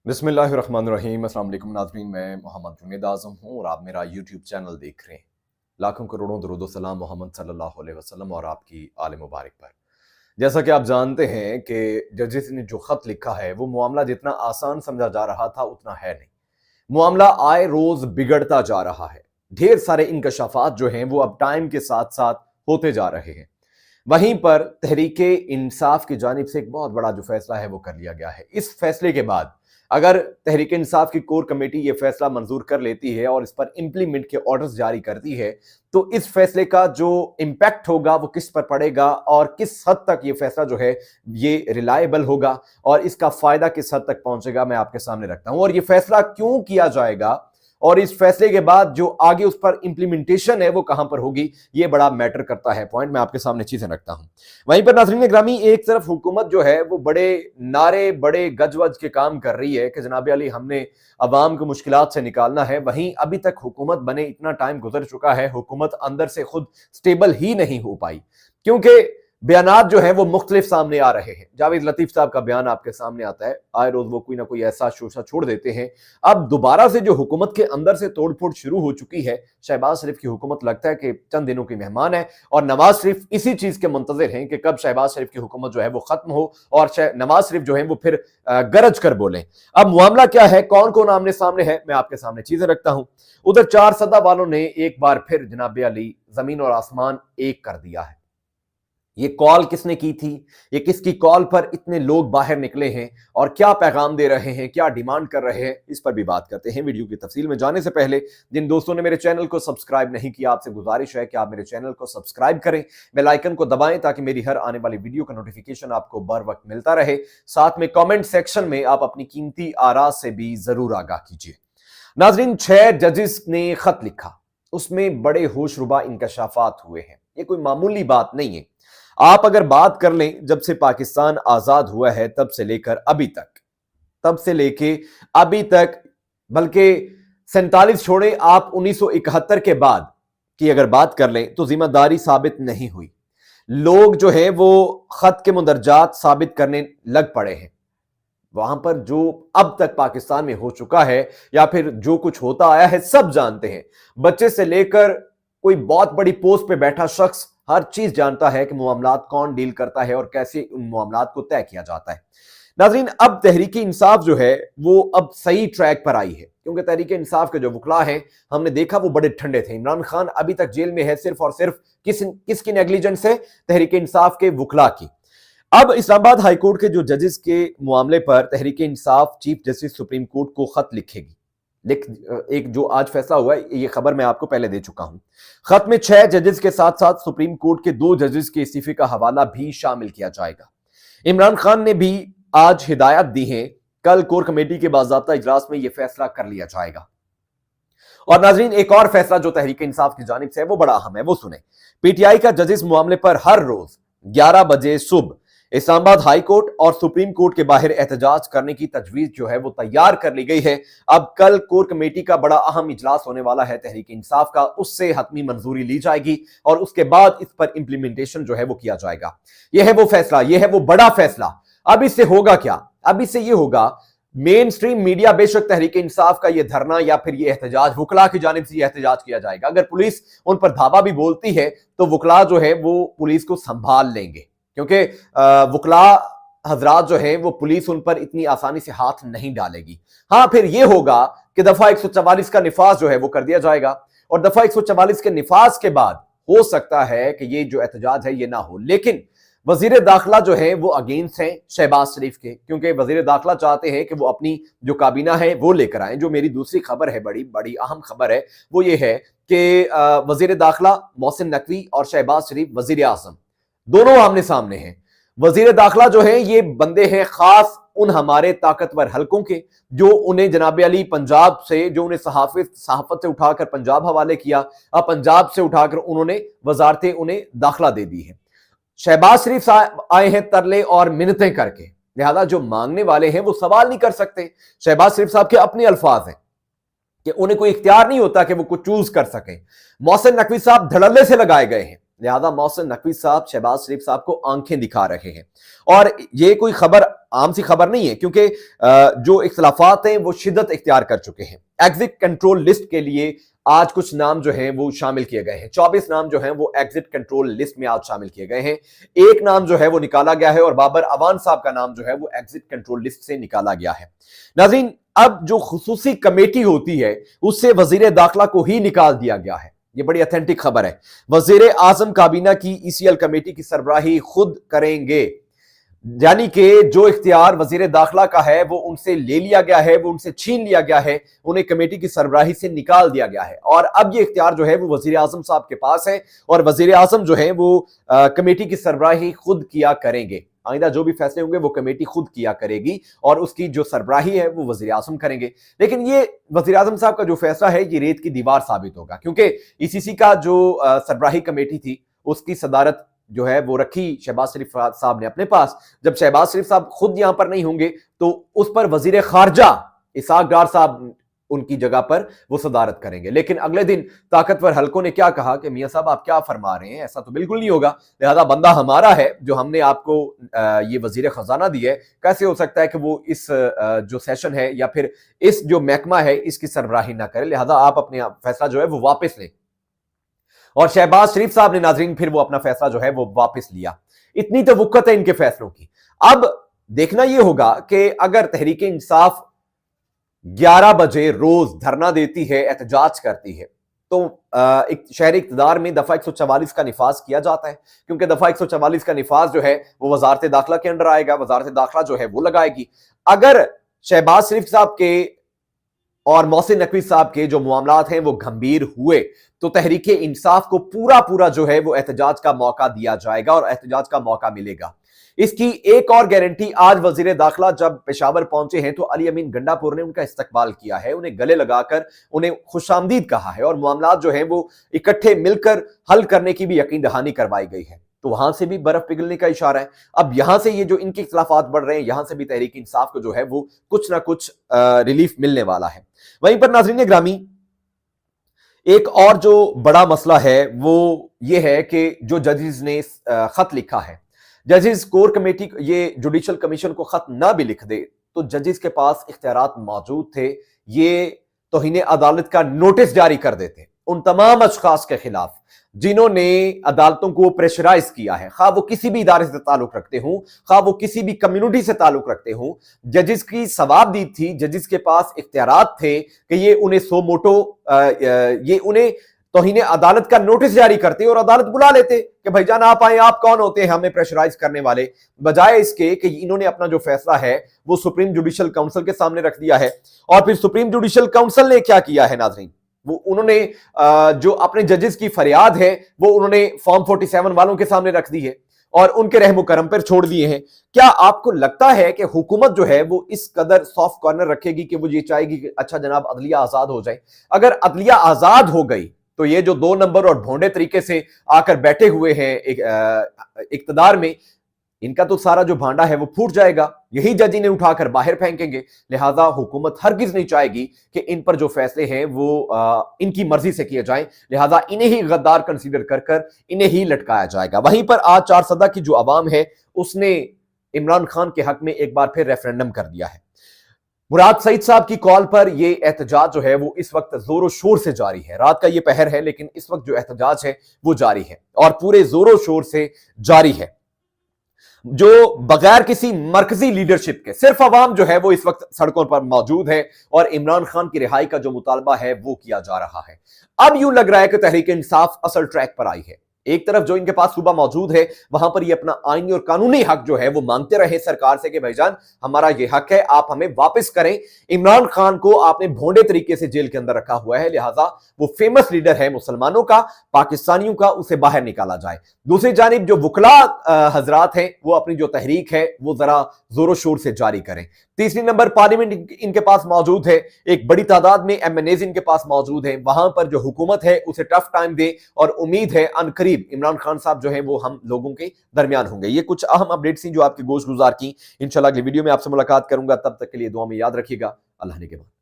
بسم اللہ الرحمن الرحیم۔ السلام علیکم ناظرین، میں محمد جنید اعظم ہوں اور آپ میرا یوٹیوب چینل دیکھ رہے ہیں۔ لاکھوں کروڑوں درود و سلام محمد صلی اللہ علیہ وسلم اور آپ کی آل مبارک پر۔ جیسا کہ آپ جانتے ہیں کہ ججز نے جو خط لکھا ہے وہ معاملہ جتنا آسان سمجھا جا رہا تھا اتنا ہے نہیں۔ معاملہ آئے روز بگڑتا جا رہا ہے۔ ڈھیر سارے انکشافات جو ہیں وہ اب ٹائم کے ساتھ ساتھ ہوتے جا رہے ہیں۔ وہیں پر تحریک انصاف کی جانب سے ایک بہت بڑا جو فیصلہ ہے وہ کر لیا گیا ہے۔ اس فیصلے کے بعد اگر تحریک انصاف کی کور کمیٹی یہ فیصلہ منظور کر لیتی ہے اور اس پر امپلیمنٹ کے آرڈرز جاری کرتی ہے تو اس فیصلے کا جو امپیکٹ ہوگا وہ کس پر پڑے گا اور کس حد تک یہ فیصلہ جو ہے یہ ریلائبل ہوگا اور اس کا فائدہ کس حد تک پہنچے گا میں آپ کے سامنے رکھتا ہوں، اور یہ فیصلہ کیوں کیا جائے گا اور اس فیصلے کے بعد جو آگے اس پر امپلیمنٹیشن ہے وہ کہاں پر ہوگی، یہ بڑا میٹر کرتا ہے۔ پوائنٹ میں آپ کے سامنے چیزیں رکھتا ہوں۔ وہیں پر ناظرین گرامی، ایک طرف حکومت جو ہے وہ بڑے نعرے بڑے گج وج کے کام کر رہی ہے کہ جناب علی ہم نے عوام کو مشکلات سے نکالنا ہے، وہیں ابھی تک حکومت بنے اتنا ٹائم گزر چکا ہے، حکومت اندر سے خود سٹیبل ہی نہیں ہو پائی، کیونکہ بیانات جو ہیں وہ مختلف سامنے آ رہے ہیں۔ جاوید لطیف صاحب کا بیان آپ کے سامنے آتا ہے، آئے روز وہ کوئی نہ کوئی ایسا شوشہ چھوڑ دیتے ہیں۔ اب دوبارہ سے جو حکومت کے اندر سے توڑ پھوڑ شروع ہو چکی ہے، شہباز شریف کی حکومت لگتا ہے کہ چند دنوں کی مہمان ہے اور نواز شریف اسی چیز کے منتظر ہیں کہ کب شہباز شریف کی حکومت جو ہے وہ ختم ہو اور نواز شریف جو ہیں وہ پھر گرج کر بولیں۔ اب معاملہ کیا ہے، کون کون آمنے سامنے ہے، میں آپ کے سامنے چیزیں رکھتا ہوں۔ ادھر چار سدہ والوں نے ایک بار پھر جناب علی زمین اور آسمان ایک کر دیا ہے۔ یہ کال کس نے کی تھی، یہ کس کی کال پر اتنے لوگ باہر نکلے ہیں اور کیا پیغام دے رہے ہیں، کیا ڈیمانڈ کر رہے ہیں، اس پر بھی بات کرتے ہیں۔ ویڈیو کی تفصیل میں جانے سے پہلے جن دوستوں نے میرے چینل کو سبسکرائب نہیں کیا، آپ سے گزارش ہے کہ آپ میرے چینل کو سبسکرائب کریں، بیل آئیکن کو دبائیں تاکہ میری ہر آنے والی ویڈیو کا نوٹیفیکیشن آپ کو بر وقت ملتا رہے۔ ساتھ میں کامنٹ سیکشن میں آپ اپنی قیمتی آراء سے بھی ضرور آگاہ کیجیے۔ ناظرین، 6 ججز نے خط لکھا، اس میں بڑے ہوش ربا انکشافات ہوئے ہیں۔ یہ کوئی معمولی بات نہیں ہے۔ آپ اگر بات کر لیں جب سے پاکستان آزاد ہوا ہے تب سے لے کے ابھی تک بلکہ 47 چھوڑے آپ 1971 کے بعد کی اگر بات کر لیں تو ذمہ داری ثابت نہیں ہوئی۔ لوگ جو ہے وہ خط کے مندرجات ثابت کرنے لگ پڑے ہیں۔ وہاں پر جو اب تک پاکستان میں ہو چکا ہے یا پھر جو کچھ ہوتا آیا ہے سب جانتے ہیں، بچے سے لے کر کوئی بہت بڑی پوسٹ پہ بیٹھا شخص ہر چیز جانتا ہے کہ معاملات کون ڈیل کرتا ہے اور کیسے ان معاملات کو طے کیا جاتا ہے۔ ناظرین، اب تحریک انصاف جو ہے وہ اب صحیح ٹریک پر آئی ہے، کیونکہ تحریک انصاف کے جو وکلاء ہیں ہم نے دیکھا وہ بڑے ٹھنڈے تھے۔ عمران خان ابھی تک جیل میں ہے صرف اور صرف کس کی نیگلیجنس سے، تحریک انصاف کے وکلاء کی۔ اب اسلام آباد ہائی کورٹ کے جو ججز کے معاملے پر Tehreek Insaf chief justice supreme court کو خط لکھے گی۔ ایک جو آج فیصلہ ہوا ہے یہ خبر میں آپ کو پہلے دے چکا ہوں۔ خط میں 6 ججز کے ساتھ ساتھ سپریم کورٹ کے 2 ججز کے استعفے کا حوالہ بھی شامل کیا جائے گا۔ عمران خان نے بھی آج ہدایت دی ہے، کل کور کمیٹی کے باضابطہ اجلاس میں یہ فیصلہ کر لیا جائے گا۔ اور ناظرین، ایک اور فیصلہ جو تحریک انصاف کی جانب سے ہے وہ بڑا اہم ہے، وہ سنیں۔ پی ٹی آئی کا ججز معاملے پر ہر روز 11 بجے صبح اسلام آباد ہائی کورٹ اور سپریم کورٹ کے باہر احتجاج کرنے کی تجویز جو ہے وہ تیار کر لی گئی ہے۔ اب کل کور کمیٹی کا بڑا اہم اجلاس ہونے والا ہے تحریک انصاف کا، اس سے حتمی منظوری لی جائے گی اور اس کے بعد اس پر امپلیمنٹیشن جو ہے وہ کیا جائے گا۔ یہ ہے وہ فیصلہ، یہ ہے وہ بڑا فیصلہ۔ اب اس سے ہوگا کیا؟ اب اس سے یہ ہوگا، مین سٹریم میڈیا بے شک تحریک انصاف کا یہ دھرنا یا پھر یہ احتجاج، وکلاء کی جانب سے یہ احتجاج کیا جائے گا۔ اگر پولیس ان پر دھاوا بھی بولتی ہے تو وکلاء جو ہے وہ پولیس کو سنبھال لیں گے، کیونکہ وکلاء حضرات جو ہیں وہ پولیس ان پر اتنی آسانی سے ہاتھ نہیں ڈالے گی۔ ہاں، پھر یہ ہوگا کہ دفعہ 144 کا نفاذ جو ہے وہ کر دیا جائے گا اور دفعہ 144 کے نفاذ کے بعد ہو سکتا ہے کہ یہ جو احتجاج ہے یہ نہ ہو، لیکن وزیر داخلہ جو ہے وہ اگینسٹ ہیں شہباز شریف کے، کیونکہ وزیر داخلہ چاہتے ہیں کہ وہ اپنی جو کابینہ ہے وہ لے کر آئیں۔ جو میری دوسری خبر ہے، بڑی اہم خبر ہے، وہ یہ ہے کہ وزیر داخلہ محسن نقوی اور شہباز شریف وزیر اعظم دونوں آمنے سامنے ہیں۔ وزیر داخلہ جو ہیں یہ بندے ہیں خاص ان ہمارے طاقتور حلقوں کے جو انہیں جناب علی پنجاب سے، جو انہیں صحافت سے اٹھا کر پنجاب حوالے کیا، اب پنجاب سے اٹھا کر انہوں نے وزارتیں انہیں داخلہ دے دی ہیں۔ شہباز شریف آئے ہیں ترلے اور منتیں کر کے، لہذا جو مانگنے والے ہیں وہ سوال نہیں کر سکتے۔ شہباز شریف صاحب کے اپنے الفاظ ہیں کہ انہیں کوئی اختیار نہیں ہوتا کہ وہ کچھ چوز کر سکیں۔ محسن نقوی صاحب دھڑلے سے لگائے گئے ہیں، لہذا محسن نقوی صاحب شہباز شریف صاحب کو آنکھیں دکھا رہے ہیں، اور یہ کوئی خبر عام سی خبر نہیں ہے، کیونکہ جو اختلافات ہیں وہ شدت اختیار کر چکے ہیں۔ ایگزٹ کنٹرول لسٹ کے لیے آج کچھ نام جو ہیں وہ شامل کیے گئے ہیں، 24 نام جو ہیں وہ ایگزٹ کنٹرول لسٹ میں آج شامل کیے گئے ہیں۔ ایک نام جو ہے وہ نکالا گیا ہے، اور بابر اوان صاحب کا نام جو ہے وہ ایگزٹ کنٹرول لسٹ سے نکالا گیا ہے۔ ناظرین، اب جو خصوصی کمیٹی ہوتی ہے اس سے وزیر داخلہ کو ہی نکال دیا گیا ہے، یہ بڑی اتھینٹک خبر ہے۔ وزیر اعظم کابینہ کی ECL کمیٹی کی سربراہی خود کریں گے، یعنی کہ جو اختیار وزیر داخلہ کا ہے وہ ان سے لے لیا گیا ہے، وہ ان سے چھین لیا گیا ہے، انہیں کمیٹی کی سربراہی سے نکال دیا گیا ہے، اور اب یہ اختیار جو ہے وہ وزیر اعظم صاحب کے پاس ہے، اور وزیر اعظم جو ہے وہ کمیٹی کی سربراہی خود کیا کریں گے۔ آئندہ جو بھی فیصلے ہوں گے وہ کمیٹی خود کیا کرے گی، اور اس کی جو سربراہی ہے وہ وزیر اعظم کریں گے۔ لیکن یہ وزیر اعظم صاحب کا جو فیصلہ ہے یہ ریت کی دیوار ثابت ہوگا، کیونکہ ECC کا جو سربراہی کمیٹی تھی اس کی صدارت جو ہے وہ رکھی شہباز شریف صاحب نے اپنے پاس۔ جب شہباز شریف صاحب خود یہاں پر نہیں ہوں گے تو اس پر وزیر خارجہ اسحاق ڈار صاحب ان کی جگہ پر وہ صدارت کریں گے۔ لیکن اگلے دن طاقتور حلقوں نے کیا کہا کہ میاں صاحب آپ کیا فرما رہے ہیں، ایسا تو بالکل نہیں ہوگا، لہذا بندہ ہمارا ہے جو ہم نے آپ کو یہ وزیر خزانہ دی ہے، کیسے ہو سکتا ہے کہ وہ اس جو سیشن ہے یا پھر اس جو محکمہ ہے اس کی سربراہی نہ کرے، لہذا آپ اپنے فیصلہ جو ہے وہ واپس لیں۔ اور شہباز شریف صاحب نے ناظرین پھر وہ اپنا فیصلہ جو ہے وہ واپس لیا۔ اتنی توقع ہے ان کے فیصلوں کی۔ اب دیکھنا یہ ہوگا کہ اگر تحریک انصاف 11 بجے روز دھرنا دیتی ہے، احتجاج کرتی ہے، تو شہر اقتدار میں دفعہ 144 کا نفاذ کیا جاتا ہے، کیونکہ دفعہ 144 کا نفاذ جو ہے وہ وزارت داخلہ کے انڈر آئے گا، وزارت داخلہ جو ہے وہ لگائے گی۔ اگر شہباز شریف صاحب کے اور محسن نقوی صاحب کے جو معاملات ہیں وہ گھمبیر ہوئے تو تحریک انصاف کو پورا جو ہے وہ احتجاج کا موقع دیا جائے گا اور احتجاج کا موقع ملے گا۔ اس کی ایک اور گارنٹی آج وزیر داخلہ جب پشاور پہنچے ہیں تو علی امین گنڈا پور نے ان کا استقبال کیا ہے، انہیں گلے لگا کر انہیں خوش آمدید کہا ہے، اور معاملات جو ہیں وہ اکٹھے مل کر حل کرنے کی بھی یقین دہانی کروائی گئی ہے۔ تو وہاں سے بھی برف پگھلنے کا اشارہ ہے۔ اب یہاں سے یہ جو ان کے اختلافات بڑھ رہے ہیں، یہاں سے بھی تحریک انصاف کو جو ہے وہ کچھ نہ کچھ ریلیف ملنے والا ہے۔ وہیں پر ناظرین گرامی، ایک اور جو بڑا مسئلہ ہے وہ یہ ہے کہ جو ججز نے خط لکھا ہے، ججز کور کمیٹی یہ جوڈیشل کمیشن کو خط نہ بھی لکھ دے تو ججز کے پاس اختیارات موجود تھے، یہ توہین عدالت کا نوٹس جاری کر دیتے ان تمام اشخاص کے خلاف جنہوں نے عدالتوں کو پریشرائز کیا ہے، خواہ وہ کسی بھی ادارے سے تعلق رکھتے ہوں، خواہ وہ کسی بھی کمیونٹی سے تعلق رکھتے ہوں۔ ججز کی ثواب دید تھی، ججز کے پاس اختیارات تھے کہ یہ انہیں سو موٹو یہ انہیں توہین عدالت کا نوٹس جاری کرتے اور عدالت بلا لیتے کہ بھائی جان آپ آئیں، آپ کون ہوتے ہیں ہمیں پریشرائز کرنے والے، بجائے اس کے کہ انہوں نے اپنا جو فیصلہ ہے وہ سپریم جوڈیشل کونسل کے سامنے رکھ دیا ہے۔ اور پھر سپریم جوڈیشل کونسل نے کیا کیا ہے ناظرین، وہ انہوں نے جو اپنے ججز کی فریاد ہے وہ انہوں نے فارم 47 والوں کے سامنے رکھ دی ہے اور ان کے رحم و کرم پر چھوڑ دیے ہیں۔ کیا آپ کو لگتا ہے کہ حکومت جو ہے وہ اس قدر سافٹ کارنر رکھے گی کہ وہ یہ چاہے گی کہ اچھا جناب عدلیہ آزاد ہو جائے؟ اگر عدلیہ آزاد ہو گئی تو یہ جو 2 نمبر اور بھونڈے طریقے سے آ کر بیٹھے ہوئے ہیں اقتدار میں، ان کا تو سارا جو بھانڈا ہے وہ پھوٹ جائے گا، یہی جج انہیں اٹھا کر باہر پھینکیں گے۔ لہٰذا حکومت ہرگز نہیں چاہے گی کہ ان پر جو فیصلے ہیں وہ ان کی مرضی سے کیے جائیں، لہٰذا انہیں ہی غدار کنسیڈر کر کر انہیں ہی لٹکایا جائے گا۔ وہیں پر آج 4 سدہ کی جو عوام ہے اس نے عمران خان کے حق میں ایک بار پھر ریفرینڈم کر دیا ہے۔ مراد سعید صاحب کی کال پر یہ احتجاج جو ہے وہ اس وقت زور و شور سے جاری ہے، رات کا یہ پہر ہے لیکن اس وقت جو احتجاج ہے وہ جاری ہے اور پورے زور و شور سے جاری ہے، جو بغیر کسی مرکزی لیڈرشپ کے صرف عوام جو ہے وہ اس وقت سڑکوں پر موجود ہے اور عمران خان کی رہائی کا جو مطالبہ ہے وہ کیا جا رہا ہے۔ اب یوں لگ رہا ہے کہ تحریک انصاف اصل ٹریک پر آئی ہے۔ ایک طرف جو ان کے پاس صوبہ موجود ہے وہاں پر یہ اپنا آئینی اور قانونی حق جو ہے وہ مانگتے رہے سرکار سے کہ بھائی جان ہمارا یہ حق ہے، آپ ہمیں واپس کریں۔ عمران خان کو آپ نے بھونڈے طریقے سے جیل کے اندر رکھا ہوا ہے، لہٰذا وہ فیمس لیڈر ہے مسلمانوں کا، پاکستانیوں کا، اسے باہر نکالا جائے۔ دوسری جانب جو وکلاء حضرات ہیں وہ اپنی جو تحریک ہے وہ ذرا زور و شور سے جاری کریں۔ تیسری نمبر پارلیمنٹ ان کے پاس موجود ہے، ایک بڑی تعداد میں MNAs ان کے پاس موجود ہیں، وہاں پر جو حکومت ہے اسے ٹف ٹائم دے اور امید ہے ان قریب عمران خان صاحب جو ہیں وہ ہم لوگوں کے درمیان ہوں گے۔ یہ کچھ اہم اپڈیٹس ہیں جو آپ کی گوش گزار کی، انشاءاللہ اگلی ویڈیو میں آپ سے ملاقات کروں گا، تب تک کے لیے دعا میں یاد رکھیے گا۔ اللہ نے کے بعد